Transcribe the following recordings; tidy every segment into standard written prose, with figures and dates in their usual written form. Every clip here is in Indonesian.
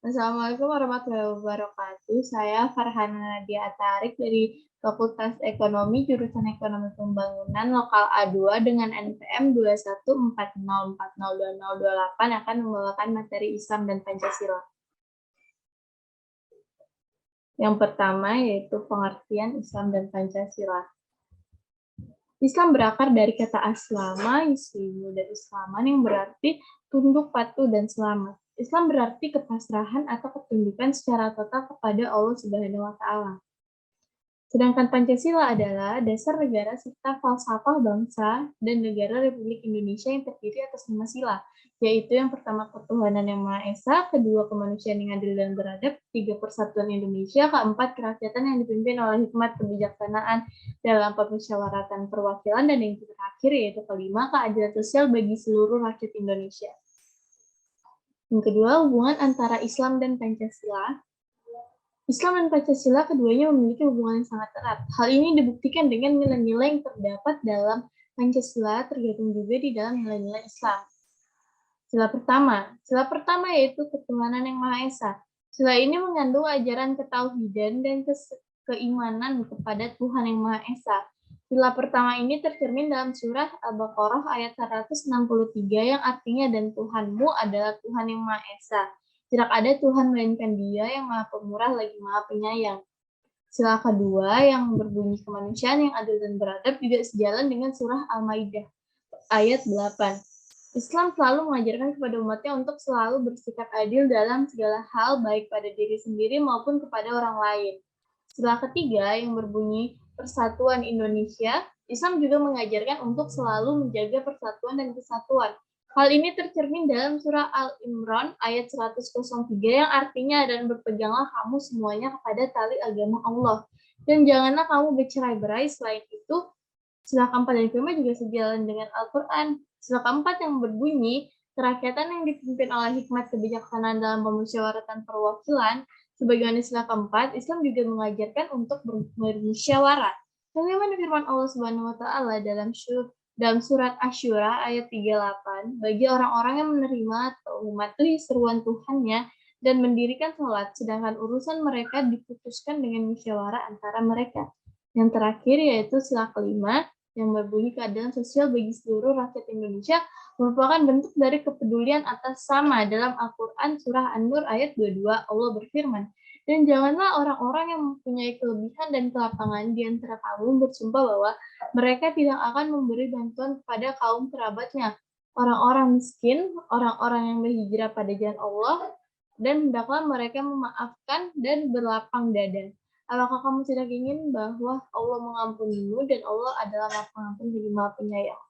Assalamualaikum warahmatullahi wabarakatuh. Saya Farhana Nadia Atarik dari Fakultas Ekonomi, jurusan Ekonomi Pembangunan Lokal A2 dengan NPM 21404020028 akan membawakan materi Islam dan Pancasila. Yang pertama yaitu pengertian Islam dan Pancasila. Islam berakar dari kata aslama, yuslimu, dan islaman yang berarti tunduk, patuh, dan selamat. Islam berarti kepasrahan atau ketundukan secara total kepada Allah Subhanahu wa Ta'ala. Sedangkan Pancasila adalah dasar negara serta falsafah bangsa dan negara Republik Indonesia yang terdiri atas 5 sila, yaitu yang pertama ketuhanan yang Maha Esa, kedua kemanusiaan yang adil dan beradab, tiga persatuan Indonesia, keempat kerakyatan yang dipimpin oleh hikmat kebijaksanaan dalam permusyawaratan perwakilan, dan yang terakhir yaitu kelima keadilan sosial bagi seluruh rakyat Indonesia. Yang kedua, hubungan antara Islam dan Pancasila. Islam dan Pancasila keduanya memiliki hubungan yang sangat erat. Hal ini dibuktikan dengan nilai-nilai yang terdapat dalam Pancasila tergantung juga di dalam nilai-nilai Islam. Sila pertama yaitu ketuhanan yang Maha Esa. Sila ini mengandung ajaran ketauhidan dan keimanan kepada Tuhan yang Maha Esa. Sila pertama ini tercermin dalam surat Al-Baqarah ayat 163 yang artinya dan Tuhanmu adalah Tuhan yang Maha Esa. Tidak ada Tuhan melainkan Dia yang Maha Pemurah lagi Maha Penyayang. Sila kedua yang berbunyi kemanusiaan yang adil dan beradab juga sejalan dengan surah Al-Maidah ayat 8. Islam selalu mengajarkan kepada umatnya untuk selalu bersikap adil dalam segala hal baik pada diri sendiri maupun kepada orang lain. Sila ketiga yang berbunyi Persatuan Indonesia, Islam juga mengajarkan untuk selalu menjaga persatuan dan kesatuan. Hal ini tercermin dalam surah Al-Imran ayat 103 yang artinya dan berpeganglah kamu semuanya kepada tali agama Allah. Dan janganlah kamu bercerai-berai. Selain itu, sila keempat dan kelima juga sejalan dengan Al-Quran. Sila keempat yang berbunyi, kerakyatan yang dipimpin oleh hikmat kebijaksanaan dalam pemusyawaratan perwakilan. Sebagaimana sila keempat, Islam juga mengajarkan untuk bermusyawarah. Bagaimana firman Allah Subhanahu wa Ta'ala dalam surat Asy-Syura ayat 38, bagi orang-orang yang menerima atau mematuhi seruan Tuhannya dan mendirikan sholat, sedangkan urusan mereka diputuskan dengan musyawarah antara mereka. Yang terakhir yaitu sila kelima, yang berbunyi keadilan sosial bagi seluruh rakyat Indonesia, merupakan bentuk dari kepedulian atas sama. Dalam Al-Quran surah An-Nur ayat 22, Allah berfirman, dan janganlah orang-orang yang mempunyai kelebihan dan kelapangan di antara kamu bersumpah bahwa mereka tidak akan memberi bantuan kepada kaum kerabatnya, orang-orang miskin, orang-orang yang berhijrah pada jalan Allah, dan hendaklah mereka memaafkan dan berlapang dada. Apakah kamu tidak ingin bahwa Allah mengampunimu dan Allah adalah Maha Pengampun dan Maha Penyayang?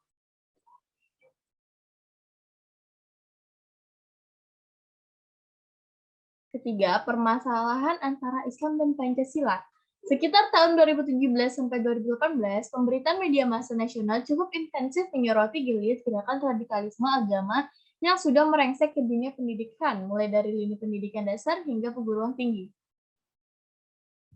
Ketiga, permasalahan antara Islam dan Pancasila. Sekitar tahun 2017 sampai 2018, pemberitaan media massa nasional cukup intensif menyoroti geliat gerakan radikalisme agama yang sudah merengsek ke dunia pendidikan, mulai dari lini pendidikan dasar hingga perguruan tinggi.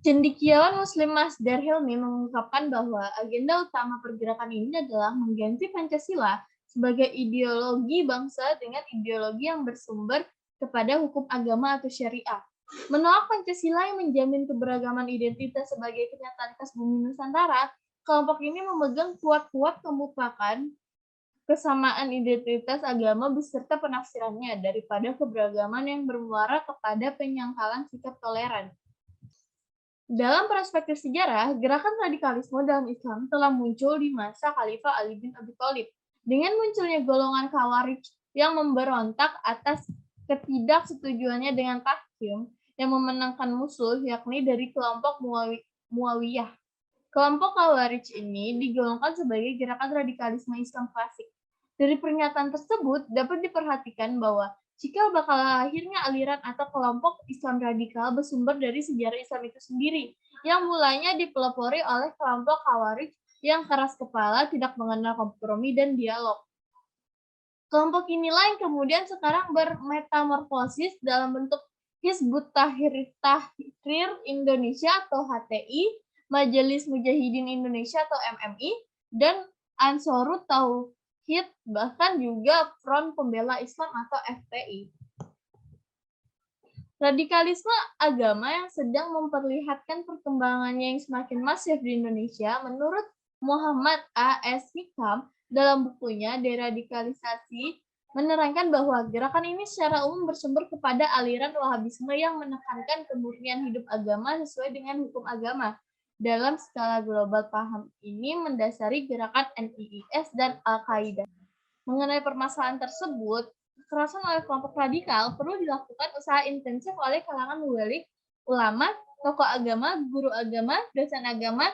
Cendekiawan Muslim Masdar Hilmi mengungkapkan bahwa agenda utama pergerakan ini adalah mengganti Pancasila sebagai ideologi bangsa dengan ideologi yang bersumber kepada hukum agama atau syariah. Menolak Pancasila yang menjamin keberagaman identitas sebagai kenyataan khas bumi Nusantara, kelompok ini memegang kuat-kuat kemukakan kesamaan identitas agama beserta penafsirannya daripada keberagaman yang bermuara kepada penyangkalan sikap toleran. Dalam perspektif sejarah, gerakan radikalisme dalam Islam telah muncul di masa Khalifah Ali bin Abi Thalib. Dengan munculnya golongan Khawarij yang memberontak atas ketidaksetujuannya dengan tahkim yang memenangkan musuh, yakni dari kelompok Muawiyah. Kelompok Khawarij ini digolongkan sebagai gerakan radikalisme Islam klasik. Dari pernyataan tersebut dapat diperhatikan bahwa cikal bakal lahirnya aliran atau kelompok Islam radikal bersumber dari sejarah Islam itu sendiri, yang mulanya dipelopori oleh kelompok Khawarij yang keras kepala, tidak mengenal kompromi dan dialog. Kelompok inilah yang kemudian sekarang bermetamorfosis dalam bentuk Hizbut Tahrir Indonesia atau HTI, Majelis Mujahidin Indonesia atau MMI, dan Ansarut Tauhid, bahkan juga Front Pembela Islam atau FPI. Radikalisme agama yang sedang memperlihatkan perkembangannya yang semakin masif di Indonesia, menurut Muhammad A.S. Hikam dalam bukunya Deradikalisasi, menerangkan bahwa gerakan ini secara umum bersumber kepada aliran Wahabisme yang menekankan kemurnian hidup agama sesuai dengan hukum agama. Dalam skala global, paham ini mendasari gerakan NIIS dan Al-Qaeda. Mengenai permasalahan tersebut, kekerasan oleh kelompok radikal perlu dilakukan usaha intensif oleh kalangan wali, ulama, tokoh agama, guru agama, dosen agama,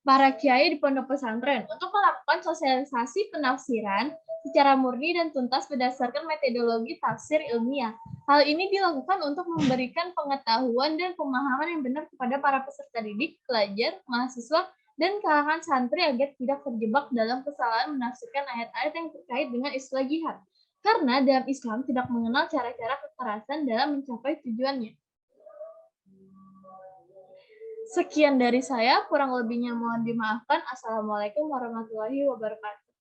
para kiai di pondok pesantren untuk melakukan sosialisasi penafsiran secara murni dan tuntas berdasarkan metodologi tafsir ilmiah. Hal ini dilakukan untuk memberikan pengetahuan dan pemahaman yang benar kepada para peserta didik, pelajar, mahasiswa, dan kalangan santri agar tidak terjebak dalam kesalahan menafsirkan ayat-ayat yang terkait dengan istilah jihad. Karena dalam Islam tidak mengenal cara-cara kekerasan dalam mencapai tujuannya. Sekian dari saya, kurang lebihnya mohon dimaafkan. Assalamualaikum warahmatullahi wabarakatuh.